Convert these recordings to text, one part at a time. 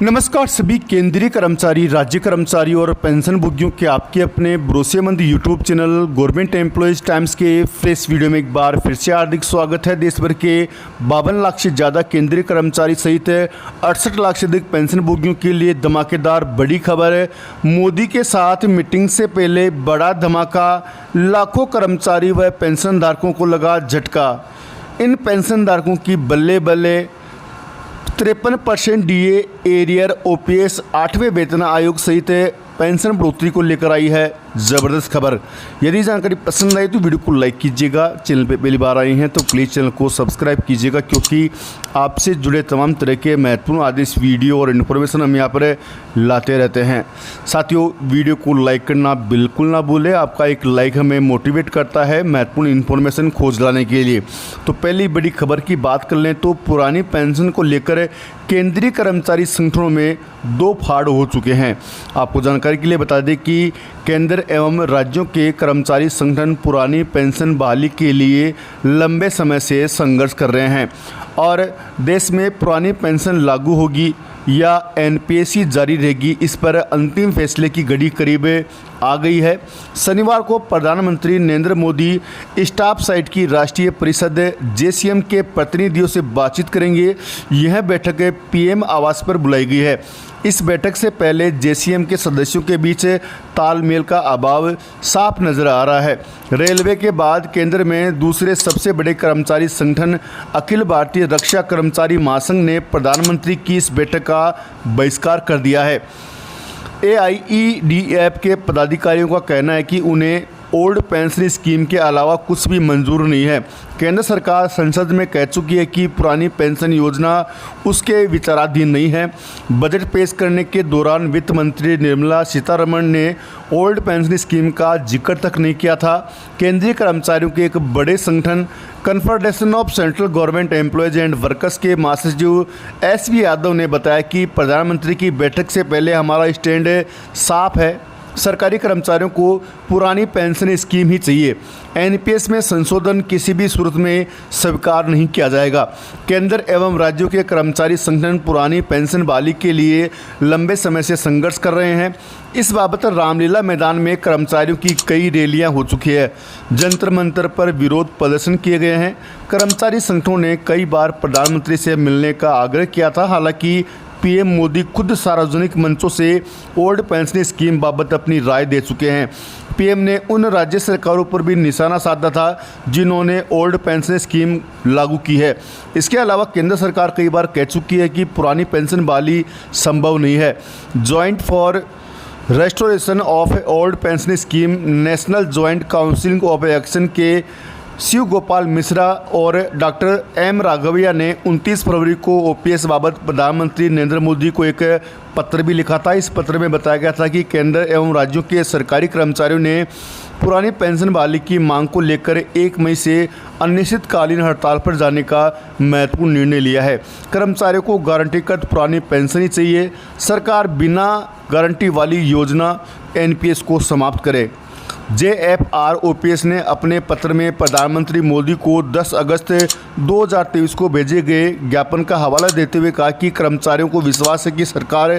नमस्कार सभी केंद्रीय कर्मचारी, राज्य कर्मचारी और पेंशन भोगियों के आपके अपने भरोसेमंद YouTube channel government employees times के फ्रेश वीडियो में एक बार फिर से हार्दिक स्वागत है। देश भर के 52 लाख से ज़्यादा केंद्रीय कर्मचारी सहित 68 लाख से अधिक पेंशन भोगियों के लिए धमाकेदार बड़ी खबर है। मोदी के साथ मीटिंग से पहले बड़ा धमाका, लाखों कर्मचारी व पेंशन धारकों को लगा झटका। इन पेंशन धारकों की बल्ले बल्ले 53% डीए, एरियर, ओपीएस, 8वें वेतन आयोग सहित पेंशन बढ़ोतरी को लेकर आई है ज़बरदस्त खबर। यदि जानकारी पसंद आई तो वीडियो को लाइक कीजिएगा। चैनल पे पहली बार आए हैं तो प्लीज़ चैनल को सब्सक्राइब कीजिएगा, क्योंकि आपसे जुड़े तमाम तरह के महत्वपूर्ण आदेश, वीडियो और इन्फॉर्मेशन हम यहाँ पर लाते रहते हैं। साथियों, वीडियो को लाइक करना बिल्कुल ना भूलें। आपका एक लाइक हमें मोटिवेट करता है महत्वपूर्ण इन्फॉर्मेशन खोज लाने के लिए। तो पहली बड़ी खबर की बात कर लें तो पुरानी पेंशन को लेकर केंद्रीय कर्मचारी संगठनों में दो फाड़ हो चुके हैं। आपको जानकारी के लिए बता दें कि केंद्र एवं राज्यों के कर्मचारी संगठन पुरानी पेंशन बहाली के लिए लंबे समय से संघर्ष कर रहे हैं और देश में पुरानी पेंशन लागू होगी या एनपीएस ही जारी रहेगी, इस पर अंतिम फैसले की घड़ी करीब आ गई है। शनिवार को प्रधानमंत्री नरेंद्र मोदी स्टाफ साइट की राष्ट्रीय परिषद जेसीएम के प्रतिनिधियों से बातचीत करेंगे। यह बैठक पीएम आवास पर बुलाई गई है। इस बैठक से पहले जेसीएम के सदस्यों के बीच तालमेल का अभाव साफ नजर आ रहा है। रेलवे के बाद केंद्र में दूसरे सबसे बड़े कर्मचारी संगठन अखिल भारतीय रक्षा कर्मचारी महासंघ ने प्रधानमंत्री की इस बैठक का बहिष्कार कर दिया है। एआईईडीएफ के पदाधिकारियों का कहना है कि उन्हें ओल्ड पेंशन स्कीम के अलावा कुछ भी मंजूर नहीं है। केंद्र सरकार संसद में कह चुकी है कि पुरानी पेंशन योजना उसके विचाराधीन नहीं है। बजट पेश करने के दौरान वित्त मंत्री निर्मला सीतारमण ने ओल्ड पेंशन स्कीम का जिक्र तक नहीं किया था। केंद्रीय कर्मचारियों के एक बड़े संगठन confederation of central government employees and workers के महासचिव एसवी यादव ने बताया कि प्रधानमंत्री की बैठक से पहले हमारा स्टैंड साफ है। सरकारी कर्मचारियों को पुरानी पेंशन स्कीम ही चाहिए। एनपीएस में संशोधन किसी भी सूरत में स्वीकार नहीं किया जाएगा। केंद्र एवं राज्यों के कर्मचारी संगठन पुरानी पेंशन बहाली के लिए लंबे समय से संघर्ष कर रहे हैं। इस बाबत रामलीला मैदान में कर्मचारियों की कई रैलियां हो चुकी है। जंतर मंतर पर विरोध प्रदर्शन किए गए हैं। कर्मचारी संगठनों ने कई बार प्रधानमंत्री से मिलने का आग्रह किया था। हालांकि पीएम मोदी खुद सार्वजनिक मंचों से ओल्ड पेंशन स्कीम बाबत अपनी राय दे चुके हैं। पीएम ने उन राज्य सरकारों पर भी निशाना साधा था जिन्होंने ओल्ड पेंशन स्कीम लागू की है। इसके अलावा केंद्र सरकार कई बार कह चुकी है कि पुरानी पेंशन बहाली संभव नहीं है। Joint for restoration of old pension scheme national joint council of action के शिव गोपाल मिश्रा और डॉक्टर एम राघविया ने 29 फरवरी को ओपीएस बाबत प्रधानमंत्री नरेंद्र मोदी को एक पत्र भी लिखा था। इस पत्र में बताया गया था कि केंद्र एवं राज्यों के सरकारी कर्मचारियों ने पुरानी पेंशन बहाली की मांग को लेकर 1 मई से अनिश्चितकालीन हड़ताल पर जाने का महत्वपूर्ण निर्णय लिया है। कर्मचारियों को गारंटीकृत पुरानी पेंशन ही चाहिए। सरकार बिना गारंटी वाली योजना एनपीएस को समाप्त करे। जेएफआरओपीएस ने अपने पत्र में प्रधानमंत्री मोदी को 10 अगस्त 2023 को भेजे गए ज्ञापन का हवाला देते हुए कहा कि कर्मचारियों को विश्वास है कि सरकार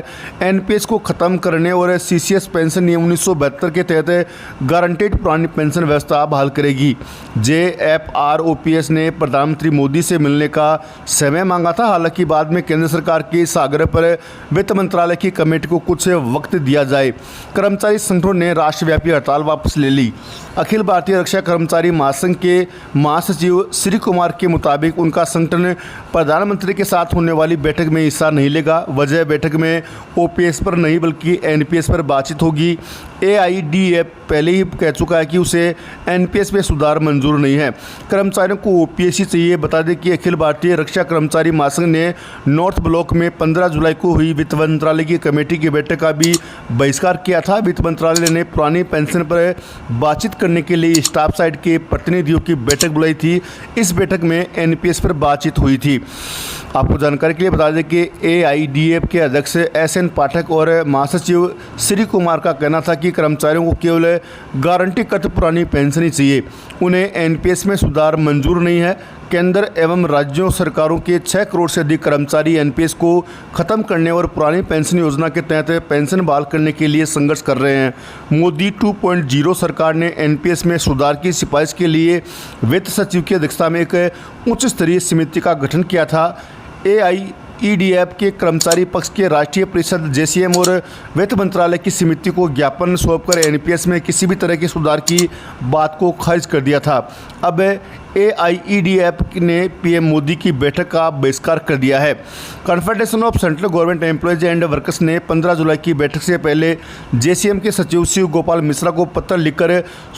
एनपीएस को ख़त्म करने और सीसीएस पेंशन नियम 1972 के तहत गारंटेड पुरानी पेंशन व्यवस्था बहाल करेगी। जेएफआरओपीएस ने प्रधानमंत्री मोदी से मिलने का समय मांगा था। हालांकि बाद में केंद्र सरकार के इस आग्रह पर वित्त मंत्रालय की कमेटी को कुछ वक्त दिया जाए। कर्मचारी संगठनों ने राष्ट्रव्यापी हड़ताल वापस ले ली। अखिल भारतीय रक्षा कर्मचारी महासंघ के महासचिव श्री कुमार के मुताबिक उनका संगठन प्रधानमंत्री के साथ होने वाली बैठक में हिस्सा नहीं लेगा। वजह बैठक में ओपीएस पर नहीं बल्कि एनपीएस पर बातचीत होगी। एआईडीएफ पहले ही कह चुका है कि उसे एनपीएस में सुधार मंजूर नहीं है। कर्मचारियों को ओपीएस ही चाहिए। बता दें कि अखिल भारतीय रक्षा कर्मचारी महासंघ ने नॉर्थ ब्लॉक में 15 जुलाई को हुई वित्त मंत्रालय की कमेटी की बैठक का भी बहिष्कार किया था। वित्त मंत्रालय ने पुरानी पेंशन पर बातचीत करने के लिए स्टाफ साइड के प्रतिनिधियों की बैठक बुलाई थी। इस बैठक में एनपीएस पर बातचीत हुई थी। आपको जानकारी के लिए बता दें कि एआईडीएफ के अध्यक्ष एसएन पाठक और महासचिव श्री कुमार का कहना था कि कर्मचारियों को केवल गारंटीकृत पुरानी पेंशन ही चाहिए। उन्हें एनपीएस में सुधार मंजूर नहीं है। केंद्र एवं राज्यों सरकारों के 6 करोड़ से अधिक कर्मचारी एनपीएस को खत्म करने और पुरानी पेंशन योजना के तहत पेंशन बहाल करने के लिए संघर्ष कर रहे हैं। मोदी 2.0 सरकार ने एनपीएस में सुधार की सिफारिश के लिए वित्त सचिव की अध्यक्षता में एक उच्च स्तरीय समिति का गठन किया था। एआईईडीएफ के कर्मचारी पक्ष के राष्ट्रीय परिषद जेसीएम और वित्त मंत्रालय की समिति को ज्ञापन सौंपकर एनपीएस में किसी भी तरह के सुधार की बात को खारिज कर दिया था। अब एआईईडीएफ ने पीएम मोदी की बैठक का बहिष्कार कर दिया है। Confederation of central government employees and workers ने 15 जुलाई की बैठक से पहले जेसीएम के सचिव शिव गोपाल मिश्रा को पत्र लिखकर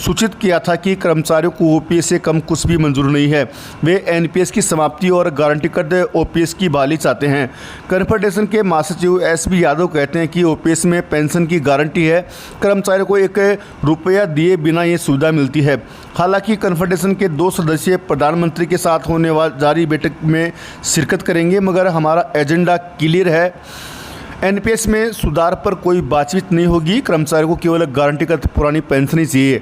सूचित किया था कि कर्मचारियों को ओपीएस से कम कुछ भी मंजूर नहीं है। वे एनपीएस की समाप्ति और गारंटीकृत ओपीएस की बहाली चाहते हैं। कॉन्फेडरेशन के महासचिव एसबी यादव कहते हैं कि ओपीएस में पेंशन की गारंटी है, कर्मचारियों को 1 रुपया दिए बिना ये सुविधा मिलती है। हालांकि कॉन्फेडरेशन के 2 सदस्य प्रधानमंत्री के साथ होने वाली बैठक में शिरकत करेंगे, मगर हमारा एजेंडा क्लियर है। एनपीएस में सुधार पर कोई बातचीत नहीं होगी, कर्मचारियों को केवल गारंटीकृत पुरानी पेंशन ही चाहिए।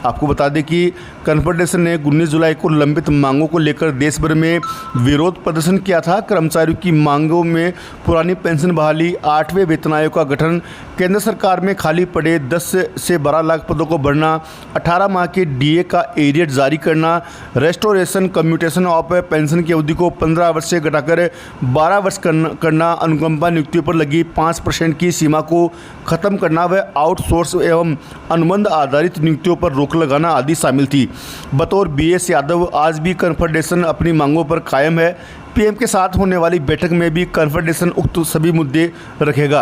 आपको बता दें कि कॉन्फेडरेशन ने 19 जुलाई को लंबित मांगों को लेकर देश भर में विरोध प्रदर्शन किया था। कर्मचारियों की मांगों में पुरानी पेंशन बहाली, 8वें वेतन आयोग का गठन, केंद्र सरकार में खाली पड़े 10 से 12 लाख पदों को भरना, 18 माह के डीए का एरियर जारी करना, रेस्टोरेशन कम्यूटेशन ऑफ पेंशन की अवधि को 15 वर्ष से घटाकर 12 वर्ष करना, अनुकंपा नियुक्तियों पर लगी 5% की सीमा को खत्म करना व आउटसोर्स एवं अनुबंध आधारित नियुक्तियों पर रोक लगाना आदि शामिल थी। बतौर बीएस यादव आज भी कॉन्फेडरेशन अपनी मांगों पर कायम है। पीएम के साथ होने वाली बैठक में भी कॉन्फेडरेशन उक्त सभी मुद्दे रखेगा।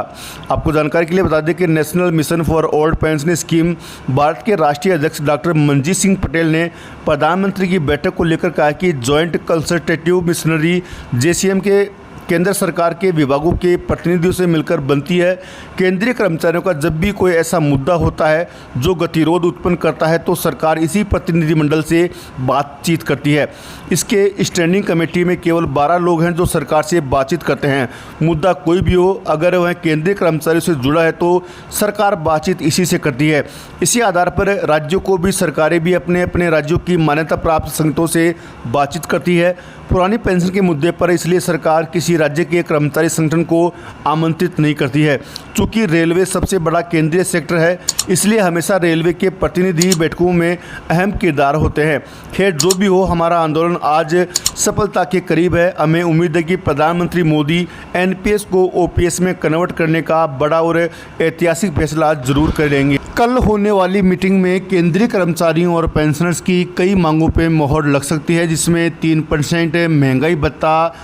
आपको जानकारी के लिए बता दें कि national mission for old pension scheme Bharat के राष्ट्रीय अध्यक्ष डॉक्टर मनजीत सिंह पटेल ने प्रधानमंत्री की बैठक को लेकर कहा कि जॉइंट कंसल्टेटिव मिशनरी जेसीएम के केंद्र सरकार के विभागों के प्रतिनिधियों से मिलकर बनती है। केंद्रीय कर्मचारियों का जब भी कोई ऐसा मुद्दा होता है जो गतिरोध उत्पन्न करता है तो सरकार इसी प्रतिनिधिमंडल से बातचीत करती है। इसके स्टैंडिंग कमेटी में केवल 12 लोग हैं जो सरकार से बातचीत करते हैं। मुद्दा कोई भी हो, अगर वह केंद्रीय कर्मचारियों से जुड़ा है तो सरकार बातचीत इसी से करती है। इसी आधार पर राज्यों को भी सरकारें भी अपने अपने राज्यों की मान्यता प्राप्त संगठनों से बातचीत करती है पुरानी पेंशन के मुद्दे पर। इसलिए सरकार किसी राज्य के कर्मचारी संगठन को आमंत्रित नहीं करती है। चूँकि रेलवे सबसे बड़ा केंद्रीय सेक्टर है, इसलिए हमेशा रेलवे के प्रतिनिधि बैठकों में अहम किरदार होते हैं। खैर जो भी हो, हमारा आंदोलन आज सफलता के करीब है। हमें उम्मीद है कि प्रधानमंत्री मोदी एनपीएस को ओपीएस में कन्वर्ट करने का बड़ा और ऐतिहासिक फैसला जरूर करेंगे। कल होने वाली मीटिंग में केंद्रीय कर्मचारियों और पेंशनर्स की कई मांगों पर मोहर लग सकती है, जिसमें 3% महंगाई भत्ता,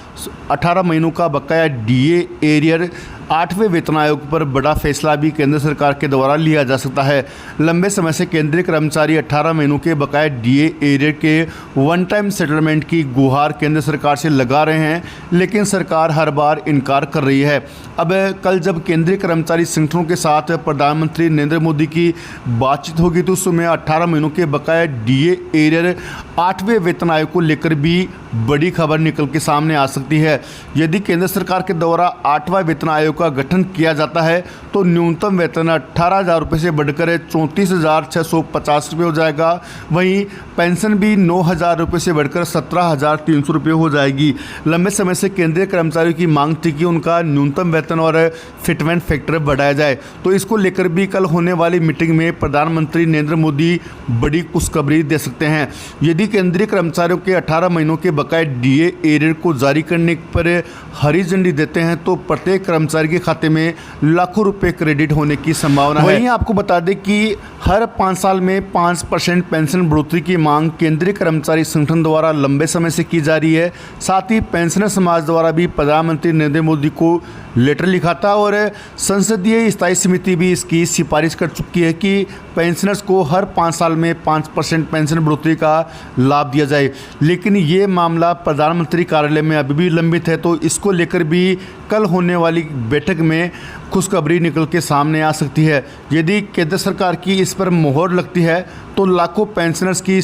18 महीनों का बकाया डीए एरियर, 8वें वेतन आयोग पर बड़ा फैसला भी केंद्र सरकार के द्वारा लिया जा सकता है। लंबे समय से केंद्रीय कर्मचारी 18 महीनों के बकाया डीए एरियर के वन टाइम सेटलमेंट की गुहार केंद्र सरकार से लगा रहे हैं, लेकिन सरकार हर बार इनकार कर रही है। अब कल जब केंद्रीय कर्मचारी संगठनों के साथ प्रधानमंत्री नरेंद्र मोदी की बातचीत होगी तो उस समय 18 महीनों के बकाया डीए एरियर 8वें वेतन आयोग को लेकर भी बड़ी खबर निकल के सामने आ सकती है। यदि केंद्र सरकार के द्वारा 8वां वेतन आयोग का गठन किया जाता है तो न्यूनतम वेतन 18,000 रुपये से बढ़कर 34,650 रुपये हो जाएगा। वहीं पेंशन भी 9,000 रुपये से बढ़कर 17,300 रुपये हो जाएगी। लंबे समय से केंद्रीय कर्मचारियों की मांग थी कि उनका न्यूनतम वेतन और फिटमेंट फैक्टर बढ़ाया जाए, तो इसको लेकर भी कल होने वाली मीटिंग में प्रधानमंत्री नरेंद्र मोदी बड़ी खुशखबरी दे सकते हैं। यदि केंद्रीय कर्मचारियों के 18 महीनों के बकाया डीए एरियर को जारी करने पर हरी झंडी देते हैं तो प्रत्येक कर्मचारी के खाते में लाखों रुपए क्रेडिट होने की संभावना है। वहीं आपको बता दें कि हर 5 साल में 5% पेंशन बढ़ोतरी की मांग केंद्रीय कर्मचारी संगठन द्वारा लंबे समय से की जा रही है। साथ ही पेंशनर समाज द्वारा भी प्रधानमंत्री नरेंद्र मोदी को लेटर लिखा था और संसदीय स्थायी समिति भी इसकी सिफारिश कर चुकी है कि पेंशनर्स को हर 5 साल में 5% पेंशन बढ़ोतरी का लाभ दिया जाए। लेकिन ये मामला प्रधानमंत्री कार्यालय में अभी भी लंबित है, तो इसको लेकर भी कल होने वाली बैठक में खुशखबरी निकल के सामने आ सकती है। यदि केंद्र सरकार की इस पर मोहर लगती है तो लाखों पेंशनर्स की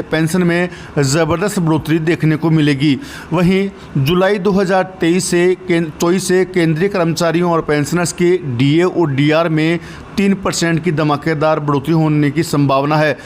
पेंशन में ज़बरदस्त बढ़ोतरी देखने को मिलेगी। वहीं जुलाई 2023 से 24 से केंद्रीय कर्मचारियों और पेंशनर्स के डीए और डीआर में 3% की धमाकेदार बढ़ोतरी होने की संभावना है।